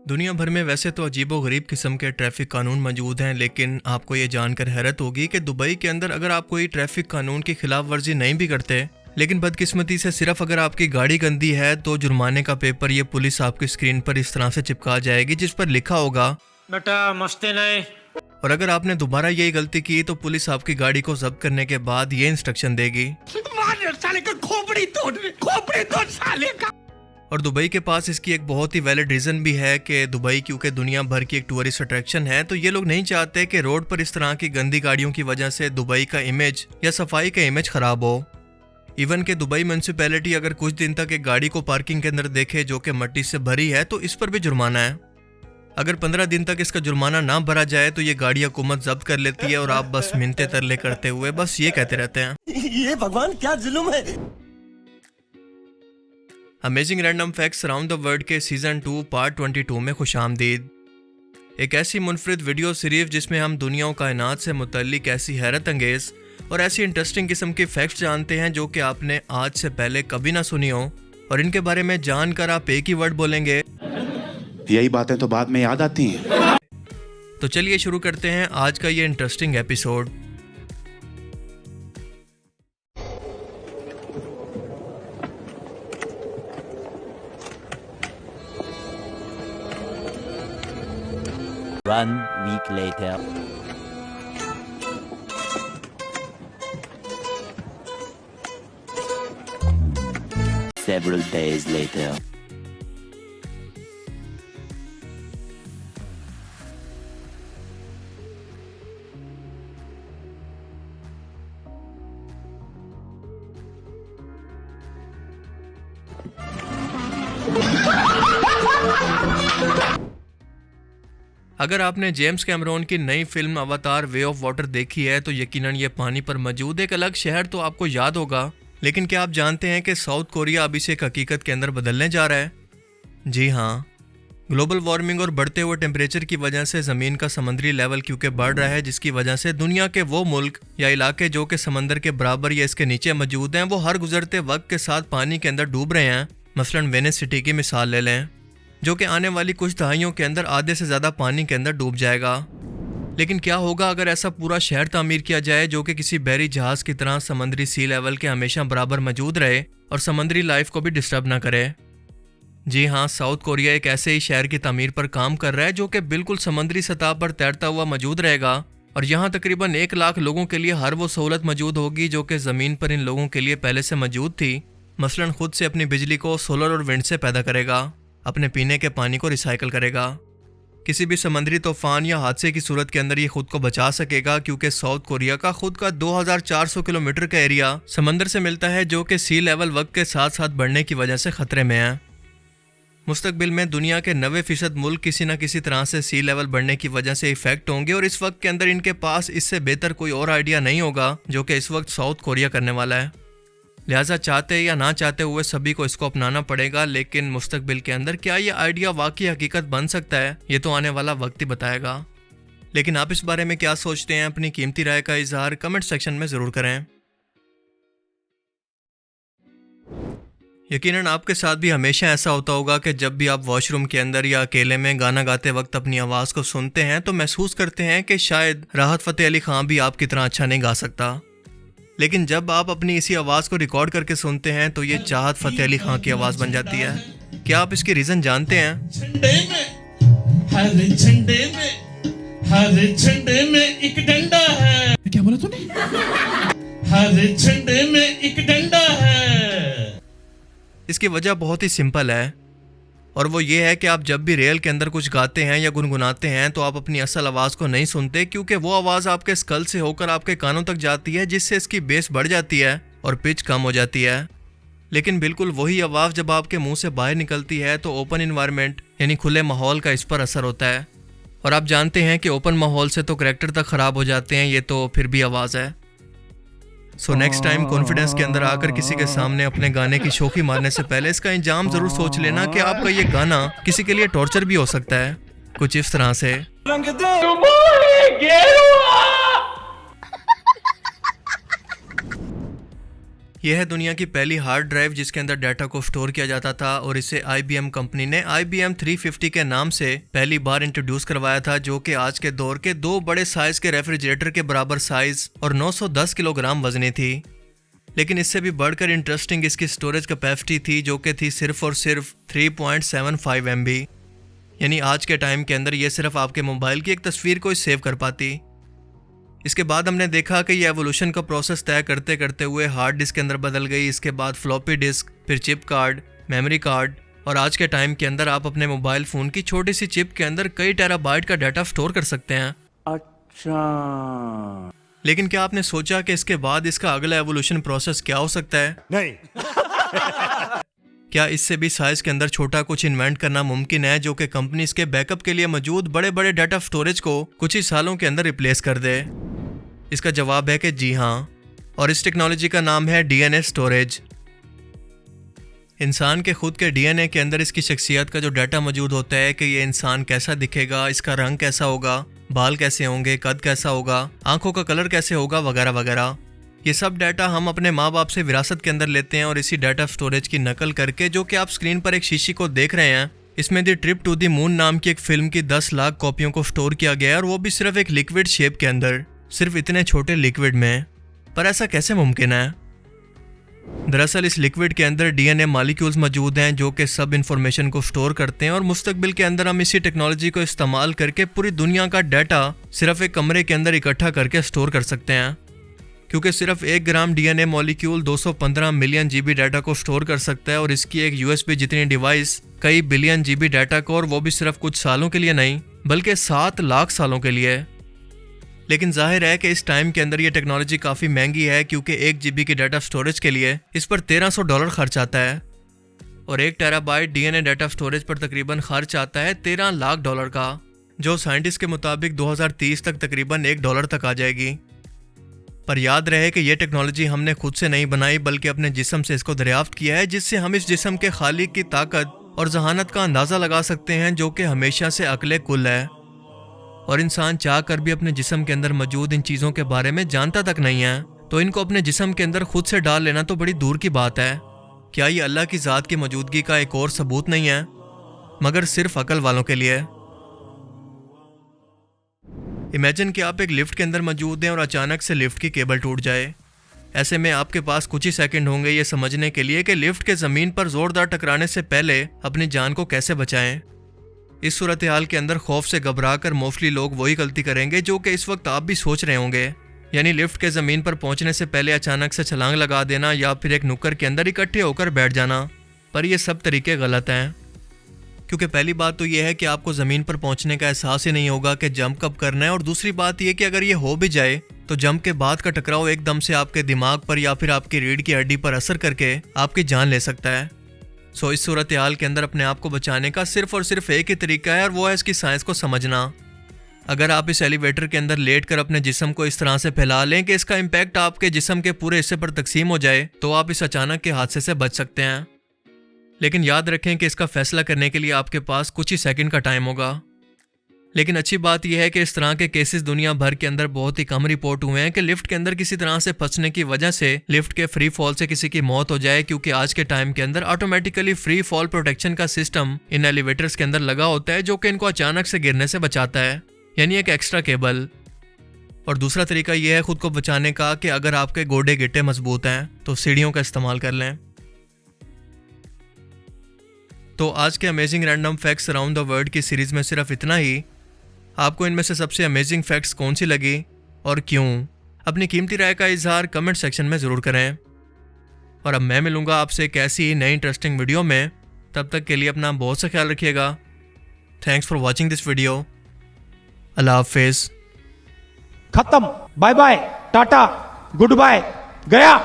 दुनिया भर में वैसे तो अजीबो-गरीब किस्म के ट्रैफिक कानून मौजूद हैं, लेकिन आपको ये जानकर हैरत होगी कि दुबई के अंदर अगर आप कोई ट्रैफिक कानून की खिलाफ वर्जी नहीं भी करते, लेकिन बदकिस्मती से सिर्फ अगर आपकी गाड़ी गंदी है तो जुर्माने का पेपर ये पुलिस आपकी स्क्रीन पर इस तरह से चिपका जाएगी जिस पर लिखा होगा बेटा मस्ती नहीं। और अगर आपने दोबारा यही गलती की तो पुलिस आपकी गाड़ी को जब्त करने के बाद ये इंस्ट्रक्शन देगी, साले का खोपड़ी तोड़ साले का। और दुबई के पास इसकी एक बहुत ही वैलिड रीज़न भी है कि दुबई क्योंकि दुनिया भर की एक टूरिस्ट अट्रैक्शन है, तो ये लोग नहीं चाहते कि रोड पर इस तरह की गंदी गाड़ियों की वजह से दुबई का इमेज या सफाई का इमेज खराब हो। इवन के दुबई म्यूनसिपैलिटी अगर कुछ दिन तक एक गाड़ी को पार्किंग के अंदर देखे जो कि मिट्टी से भरी है तो इस पर भी जुर्माना है। अगर 15 दिन तक इसका जुर्माना ना भरा जाए तो ये गाड़ी हुकूमत जब्त कर लेती है और आप बस मिन्नतें तरले करते हुए बस ये कहते रहते हैं, ये भगवान क्या जुल्म है। Amazing random facts around the world के सीजन 2 पार्ट 22 में खुशामदीद। एक ऐसी मुनफरिद वीडियो सीरीज जिसमें हम दुनिया और कायनात से मुतल्लिक ऐसी हैरत अंगेज और ऐसी इंटरेस्टिंग किस्म की फैक्ट्स जानते हैं जो कि आपने आज से पहले कभी ना सुनी हो, और इनके बारे में जानकर आप एक ही वर्ड बोलेंगे, यही बातें तो बाद में याद आती हैं। तो चलिए शुरू करते हैं आज का ये interesting episode. One week later. Several days later. अगर आपने जेम्स कैमरॉन की नई फिल्म अवतार वे ऑफ वाटर देखी है तो यकीनन ये पानी पर मौजूद एक अलग शहर तो आपको याद होगा, लेकिन क्या आप जानते हैं कि साउथ कोरिया अभी से एक हकीकत के अंदर बदलने जा रहा है? जी हाँ, ग्लोबल वार्मिंग और बढ़ते हुए टेम्परेचर की वजह से ज़मीन का समंदरी लेवल क्योंकि बढ़ रहा है, जिसकी वजह से दुनिया के वो मुल्क या इलाके जो कि समंदर के बराबर या इसके नीचे मौजूद हैं वो हर गुजरते वक्त के साथ पानी के अंदर डूब रहे हैं। मसलन वेनिस सिटी की मिसाल ले लें जो कि आने वाली कुछ दहाइयों के अंदर आधे से ज़्यादा पानी के अंदर डूब जाएगा। लेकिन क्या होगा अगर ऐसा पूरा शहर तामीर किया जाए जो कि किसी बहरी जहाज़ की तरह समंदरी सी लेवल के हमेशा बराबर मौजूद रहे और समंदरी लाइफ को भी डिस्टर्ब ना करे? जी हाँ, साउथ कोरिया एक ऐसे ही शहर की तामीर पर काम कर रहा है जो कि बिल्कुल समंदरी सतह पर तैरता हुआ मौजूद रहेगा, और यहाँ तकरीबन 1 लाख लोगों के लिए हर वो सहूलत मौजूद होगी जो कि ज़मीन पर इन लोगों के लिए पहले से मौजूद थी। मसलन खुद से अपनी बिजली को सोलर और विंड से पैदा करेगा, अपने पीने के पानी को रिसाइकल करेगा, किसी भी समंदरी तूफान या हादसे की सूरत के अंदर ये खुद को बचा सकेगा क्योंकि साउथ कोरिया का खुद का 2400 किलोमीटर का एरिया समंदर से मिलता है जो कि सी लेवल वक्त के साथ साथ बढ़ने की वजह से खतरे में है। मुस्तकबिल में दुनिया के 90% मुल्क किसी न किसी तरह से सी लेवल बढ़ने की वजह से इफेक्ट होंगे, और इस वक्त के अंदर इनके पास इससे बेहतर कोई और आइडिया नहीं होगा जो कि इस वक्त साउथ कोरिया करने वाला है। लिहाजा चाहते या ना चाहते हुए सभी को इसको अपनाना पड़ेगा, लेकिन मुस्तकबिल के अंदर क्या ये आइडिया वाकई हकीकत बन सकता है ये तो आने वाला वक्त ही बताएगा। लेकिन आप इस बारे में क्या सोचते हैं? अपनी कीमती राय का इजहार कमेंट सेक्शन में ज़रूर करें। यकीनन आपके साथ भी हमेशा ऐसा होता होगा कि जब भी आप वॉशरूम के अंदर या अकेले में गाना गाते वक्त अपनी आवाज़ को सुनते हैं तो महसूस करते हैं कि शायद राहत फ़तेह अली खान भी आपकी तरह अच्छा नहीं गा सकता, लेकिन जब आप अपनी इसी आवाज़ को रिकॉर्ड करके सुनते हैं तो ये चाहत फ़तेह अली खान की आवाज़ बन जाती है। क्या आप इसकी रीज़न जानते हैं? हर झंडे में एक डंडा है। क्या बोला तूने? हर झंडे में एक डंडा है। इसकी वजह बहुत ही सिंपल है, और वो ये है कि आप जब भी रेल के अंदर कुछ गाते हैं या गुनगुनाते हैं तो आप अपनी असल आवाज़ को नहीं सुनते क्योंकि वो आवाज़ आपके स्कल से होकर आपके कानों तक जाती है, जिससे इसकी बेस बढ़ जाती है और पिच कम हो जाती है। लेकिन बिल्कुल वही आवाज़ जब आपके मुंह से बाहर निकलती है तो ओपन इन्वायरमेंट यानी खुले माहौल का इस पर असर होता है, और आप जानते हैं कि ओपन माहौल से तो करैक्टर तक ख़राब हो जाते हैं, ये तो फिर भी आवाज़ है। सो नेक्स्ट टाइम कॉन्फिडेंस के अंदर आकर किसी के सामने अपने गाने की शोखी मारने से पहले इसका इंजाम ज़रूर सोच लेना कि आपका ये गाना किसी के लिए टॉर्चर भी हो सकता है, कुछ इस तरह से। यह है दुनिया की पहली हार्ड ड्राइव जिसके अंदर डाटा को स्टोर किया जाता था और इसे IBM कंपनी ने IBM 350 के नाम से पहली बार इंट्रोड्यूस करवाया था, जो कि आज के दौर के 2 बड़े साइज के रेफ्रिजरेटर के बराबर साइज और 910 किलोग्राम वजनी थी। लेकिन इससे भी बढ़कर इंटरेस्टिंग इसकी स्टोरेज कैपेसिटी थी, जो कि थी सिर्फ और सिर्फ 3.75 MB। यानी आज के टाइम के अंदर ये सिर्फ आपके मोबाइल की एक तस्वीर को ही सेव कर पाती। इसके बाद हमने देखा कि ये एवोल्यूशन का प्रोसेस तय करते करते हुए हार्ड डिस्क के अंदर बदल गई, इसके बाद फ्लॉपी डिस्क, फिर चिप कार्ड, मेमोरी कार्ड, और आज के टाइम के अंदर आप अपने मोबाइल फ़ोन की छोटी सी चिप के अंदर कई टेराबाइट का डाटा स्टोर कर सकते हैं। अच्छा, लेकिन क्या आपने सोचा कि इसके बाद इसका अगला एवोल्यूशन प्रोसेस क्या हो सकता है? नहीं। क्या इससे भी साइज के अंदर छोटा कुछ इन्वेंट करना मुमकिन है, जो कि कंपनी इसके बैकअप के लिए मौजूद बड़े बड़े डाटा स्टोरेज को कुछ ही सालों के अंदर रिप्लेस कर दे? इसका जवाब है कि जी हाँ, और इस टेक्नोलॉजी का नाम है DNA स्टोरेज। इंसान के खुद के DNA के अंदर इसकी शख्सियत का जो डाटा मौजूद होता है कि ये इंसान कैसा दिखेगा, इसका रंग कैसा होगा, बाल कैसे होंगे, कद कैसा होगा, आंखों का कलर कैसे होगा, वगैरह वगैरह, ये सब डाटा हम अपने माँ बाप से विरासत के अंदर लेते हैं और इसी डाटा स्टोरेज की नकल करके, जो कि आप स्क्रीन पर एक शीशी को देख रहे हैं, इसमें the trip to the moon नाम की एक फिल्म की 10 लाख कॉपियों को स्टोर किया गया है, और वो भी सिर्फ एक लिक्विड शेप के अंदर, सिर्फ इतने छोटे लिक्विड में। पर ऐसा कैसे मुमकिन है? दरअसल इस लिक्विड के अंदर DNA मॉलिक्यूल्स मौजूद हैं, जो कि सब इंफॉर्मेशन को स्टोर करते हैं, और मुस्तकबिल के अंदर हम इसी टेक्नोलॉजी को इस्तेमाल करके पूरी दुनिया का डाटा सिर्फ एक कमरे के अंदर इकट्ठा करके स्टोर कर सकते हैं। क्योंकि सिर्फ 1 ग्राम DNA molecule 215 million GB data को स्टोर कर सकता है, और इसकी एक USB जितनी डिवाइस कई बिलियन GB डाटा को, और वो भी सिर्फ कुछ सालों के लिए नहीं बल्कि 7 लाख सालों के लिए। लेकिन जाहिर है कि इस टाइम के अंदर ये टेक्नोलॉजी काफ़ी महंगी है, क्योंकि 1 GB की डाटा स्टोरेज के लिए इस पर $1300 खर्च आता है, और 1 टेराबाइट DNA डाटा स्टोरेज पर तकरीबन खर्च आता है $13 लाख का, जो साइंटिस्ट के मुताबिक 2030 तक तकरीबन $1 तक आ जाएगी। पर याद रहे कि यह टेक्नोलॉजी हमने खुद से नहीं बनाई, बल्कि अपने जिस्म से इसको दरियाफ्त किया है, जिससे हम इस जिस्म के खालिक की ताकत और जहानत का अंदाज़ा लगा सकते हैं, जो कि हमेशा से अक्ल कुल है। और इंसान चाह कर भी अपने जिस्म के अंदर मौजूद इन चीज़ों के बारे में जानता तक नहीं है, तो इनको अपने जिस्म के अंदर खुद से डाल लेना तो बड़ी दूर की बात है। क्या ये अल्लाह की ज़ात की मौजूदगी का एक और सबूत नहीं है? मगर सिर्फ अकल वालों के लिए। इमेजिन कि आप एक लिफ्ट के अंदर मौजूद हैं और अचानक से लिफ्ट की केबल टूट जाए। ऐसे में आपके पास कुछ ही सेकंड होंगे ये समझने के लिए कि लिफ्ट के ज़मीन पर ज़ोरदार टकराने से पहले अपनी जान को कैसे बचाएं। इस सूरत हाल के अंदर खौफ से घबरा कर मोस्टली लोग वही गलती करेंगे जो कि इस वक्त आप भी सोच रहे होंगे, यानी लिफ्ट के ज़मीन पर पहुंचने से पहले अचानक से छलांग लगा देना या फिर एक नुक्कड़ के अंदर इकट्ठे होकर बैठ जाना। पर ये सब तरीके गलत हैं, क्योंकि पहली बात तो ये है कि आपको ज़मीन पर पहुंचने का एहसास ही नहीं होगा कि जंप कब करना है, और दूसरी बात यह कि अगर ये हो भी जाए तो जंप के बाद का टकराव एकदम से आपके दिमाग पर या फिर आपकी रीढ़ की हड्डी पर असर करके आपकी जान ले सकता है। सो इस सूरत हाल के अंदर अपने आप को बचाने का सिर्फ और सिर्फ एक ही तरीका है, और वो है इसकी साइंस को समझना। अगर आप इस एलिवेटर के अंदर लेट कर अपने जिस्म को इस तरह से फैला लें कि इसका इम्पैक्ट आपके जिस्म के पूरे हिस्से पर तकसीम हो जाए, तो आप इस अचानक के हादसे से बच सकते हैं। लेकिन याद रखें कि इसका फैसला करने के लिए आपके पास कुछ ही सेकंड का टाइम होगा। लेकिन अच्छी बात यह है कि इस तरह के केसेस दुनिया भर के अंदर बहुत ही कम रिपोर्ट हुए हैं कि लिफ्ट के अंदर किसी तरह से फंसने की वजह से लिफ्ट के फ्री फॉल से किसी की मौत हो जाए, क्योंकि आज के टाइम के अंदर ऑटोमेटिकली फ्री फॉल प्रोटेक्शन का सिस्टम इन एलिवेटर्स के अंदर लगा होता है, जो कि इनको अचानक से गिरने से बचाता है, यानी एक एक्स्ट्रा केबल। और दूसरा तरीका यह है खुद को बचाने का कि अगर आपके गोडे गिट्टे मजबूत हैं तो सीढ़ियों का इस्तेमाल कर लें। तो आज के amazing random facts around the world की सीरीज़ में सिर्फ इतना ही। आपको इनमें से सबसे अमेजिंग फैक्ट्स कौन सी लगी और क्यों? अपनी कीमती राय का इजहार कमेंट सेक्शन में ज़रूर करें। और अब मैं मिलूंगा आपसे एक ऐसी ही नई इंटरेस्टिंग वीडियो में। तब तक के लिए अपना बहुत सा ख्याल रखिएगा। Thanks for watching this video. अल्लाह हाफिज़। खत्म, bye bye, tata, goodbye, गया।